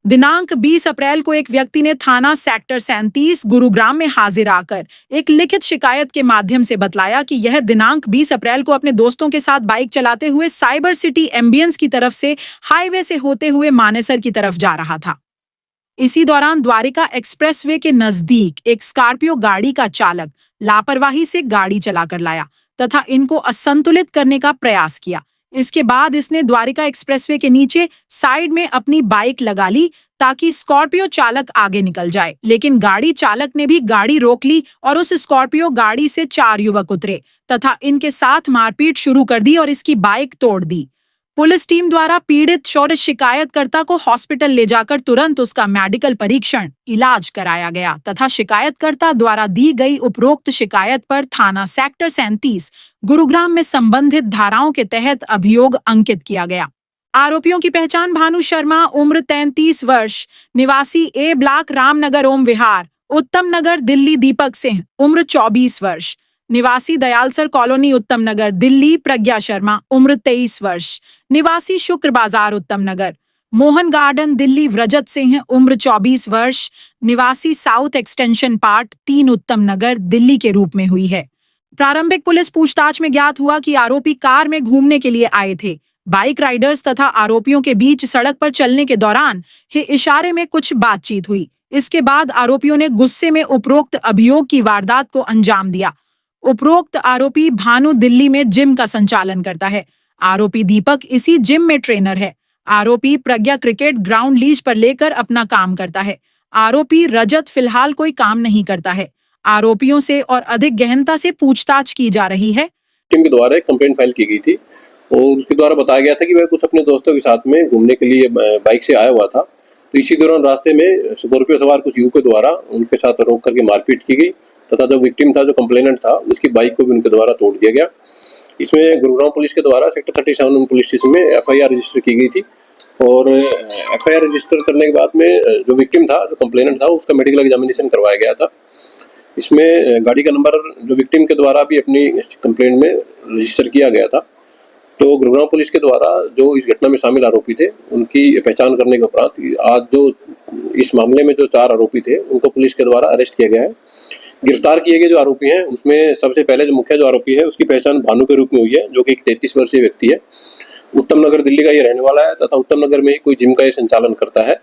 दिनांक 20 अप्रैल को एक व्यक्ति ने थाना सेक्टर 37 गुरुग्राम में हाजिर आकर एक लिखित शिकायत के माध्यम से बतलाया कि यह दिनांक 20 अप्रैल को अपने दोस्तों के साथ बाइक चलाते हुए साइबर सिटी एम्बियंस की तरफ से हाईवे से होते हुए मानेसर की तरफ जा रहा था। इसी दौरान द्वारिका एक्सप्रेसवे के नजदीक एक स्कॉर्पियो गाड़ी का चालक लापरवाही से गाड़ी चलाकर लाया तथा इनको असंतुलित करने का प्रयास किया। इसके बाद इसने द्वारिका एक्सप्रेसवे के नीचे साइड में अपनी बाइक लगा ली ताकि स्कॉर्पियो चालक आगे निकल जाए, लेकिन गाड़ी चालक ने भी गाड़ी रोक ली और उस स्कॉर्पियो गाड़ी से 4 युवक उतरे तथा इनके साथ मारपीट शुरू कर दी और इसकी बाइक तोड़ दी। पुलिस टीम द्वारा पीड़ित शौर्य शिकायतकर्ता को हॉस्पिटल ले जाकर तुरंत उसका मेडिकल परीक्षण इलाज कराया गया तथा शिकायतकर्ता द्वारा दी गई उपरोक्त शिकायत पर थाना सेक्टर 37 गुरुग्राम में संबंधित धाराओं के तहत अभियोग अंकित किया गया। आरोपियों की पहचान भानु शर्मा उम्र 33 वर्ष निवासी ए ब्लॉक रामनगर ओम विहार उत्तम नगर दिल्ली, दीपक सिंह उम्र 24 वर्ष निवासी दयालसर कॉलोनी उत्तम नगर दिल्ली, प्रज्ञा शर्मा उम्र 23 वर्ष निवासी शुक्र बाजार उत्तम नगर मोहन गार्डन दिल्ली, व्रजत सिंह उम्र 24 वर्ष निवासी साउथ एक्सटेंशन पार्ट 3 उत्तम नगर दिल्ली के रूप में हुई है। प्रारंभिक पुलिस पूछताछ में ज्ञात हुआ कि आरोपी कार में घूमने के लिए आए थे। बाइक राइडर्स तथा आरोपियों के बीच सड़क पर चलने के दौरान ही इशारे में कुछ बातचीत हुई। इसके बाद आरोपियों ने गुस्से में उपरोक्त अभियोग की वारदात को अंजाम दिया। उपरोक्त आरोपी भानु दिल्ली में जिम का संचालन करता है। आरोपी दीपक इसी जिम में ट्रेनर है। आरोपी प्रज्ञा क्रिकेट ग्राउंड लीज पर लेकर अपना काम करता है। आरोपी रजत फिलहाल कोई काम नहीं करता है। आरोपियों से और अधिक गहनता से पूछताछ की जा रही है। टीम के द्वारा एक कंप्लेंट फाइल की गई थी और उसके द्वारा बताया गया था कि वह कुछ अपने दोस्तों के साथ में घूमने के लिए बाइक से आया हुआ था। तो इसी दौरान रास्ते में स्कॉर्पियो सवार कुछ युवकों द्वारा उनके साथ रोक करके मारपीट की गई तथा जो विक्टिम था, जो कंप्लेनेंट था, उसकी बाइक को भी उनके द्वारा तोड़ दिया गया। इसमें गुरुग्राम पुलिस के द्वारा सेक्टर 37 पुलिस स्टेशन में FIR रजिस्टर की गई थी और FIR रजिस्टर करने के बाद में जो विक्टिम था, जो कंप्लेनेंट था, उसका मेडिकल एग्जामिनेशन करवाया गया था। इसमें गाड़ी का नंबर जो विक्टिम के द्वारा भी अपनी कंप्लेंट में रजिस्टर किया गया था। तो गुरुग्राम पुलिस के द्वारा जो इस घटना में शामिल आरोपी थे उनकी पहचान करने के उपरांत आज जो इस मामले में जो 4 आरोपी थे उनको पुलिस के द्वारा अरेस्ट किया गया है। गिरफ्तार किए गए जो आरोपी हैं उसमें सबसे पहले जो मुख्य जो आरोपी है उसकी पहचान भानु के रूप में हुई है, जो कि एक 33 वर्षीय व्यक्ति है। उत्तम नगर दिल्ली का ये रहने वाला है तथा उत्तम नगर में ही कोई जिम का ये संचालन करता है।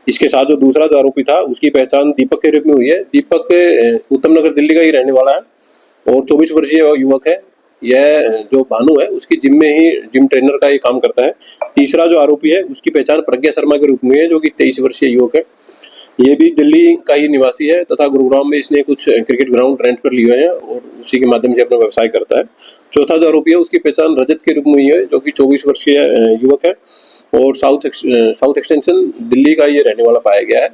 इसके साथ जो दूसरा जो आरोपी था उसकी पहचान दीपक के रूप में हुई है। दीपक उत्तम नगर दिल्ली का ही रहने वाला है और 24 वर्षीय युवक है। यह जो भानु है उसकी जिम में ही जिम ट्रेनर का ये काम करता है। तीसरा जो आरोपी है उसकी पहचान प्रज्ञा शर्मा के रूप में है, जो कि 23 वर्षीय युवक है। ये भी दिल्ली का ही निवासी है तथा गुरुग्राम में इसने कुछ क्रिकेट ग्राउंड रेंट पर लिए हैं और उसी के माध्यम से अपना व्यवसाय करता है। चौथा जो आरोपी है उसकी पहचान रजत के रूप में हुई है, जो कि 24 वर्षीय युवक है और साउथ एक्सटेंशन दिल्ली का ये रहने वाला पाया गया है।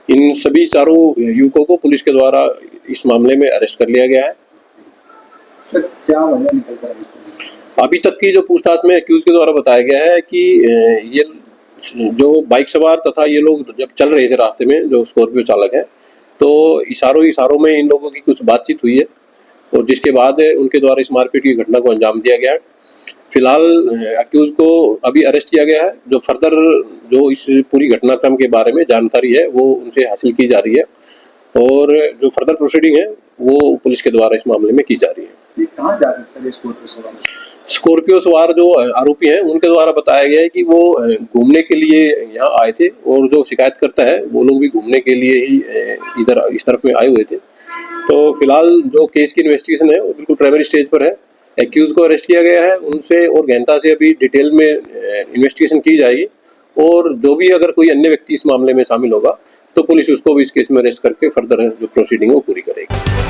इन सभी चारों युवकों को पुलिस के द्वारा इस मामले में अरेस्ट कर लिया गया है। सर, क्या वजह निकल कर अभी तक की जो पूछताछ में एक्यूज के द्वारा बताया गया है कि ये जो बाइक सवार तथा ये लोग जब चल रहे थे रास्ते में, जो स्कॉर्पियो चालक है, तो इशारों में इन लोगों की कुछ बातचीत हुई है और जिसके बाद उनके द्वारा इस मारपीट की घटना को अंजाम दिया गया है। फिलहाल एक्यूज को अभी अरेस्ट किया गया है। जो फर्दर जो इस पूरी घटनाक्रम के बारे में जानकारी है वो उनसे हासिल की जा रही है और जो फर्दर प्रोसीडिंग है वो पुलिस के द्वारा इस मामले में की जा रही है। ये कहाँ जा रहे हैं स्कॉर्पियो सवार? स्कॉर्पियो सवार जो आरोपी हैं उनके द्वारा बताया गया है कि वो घूमने के लिए यहाँ आए थे और जो शिकायत करता है वो लोग भी घूमने के लिए ही इधर इस तरफ में आए हुए थे। तो फिलहाल जो केस की इन्वेस्टिगेशन है वो बिल्कुल प्राइमरी स्टेज पर है। एक्यूज को अरेस्ट किया गया है, उनसे और गहनता से अभी डिटेल में इन्वेस्टिगेशन की जाएगी और जो भी अगर कोई अन्य व्यक्ति इस मामले में शामिल होगा तो पुलिस उसको भी इस केस में अरेस्ट करके फर्दर जो प्रोसीडिंग वो पूरी करेगी।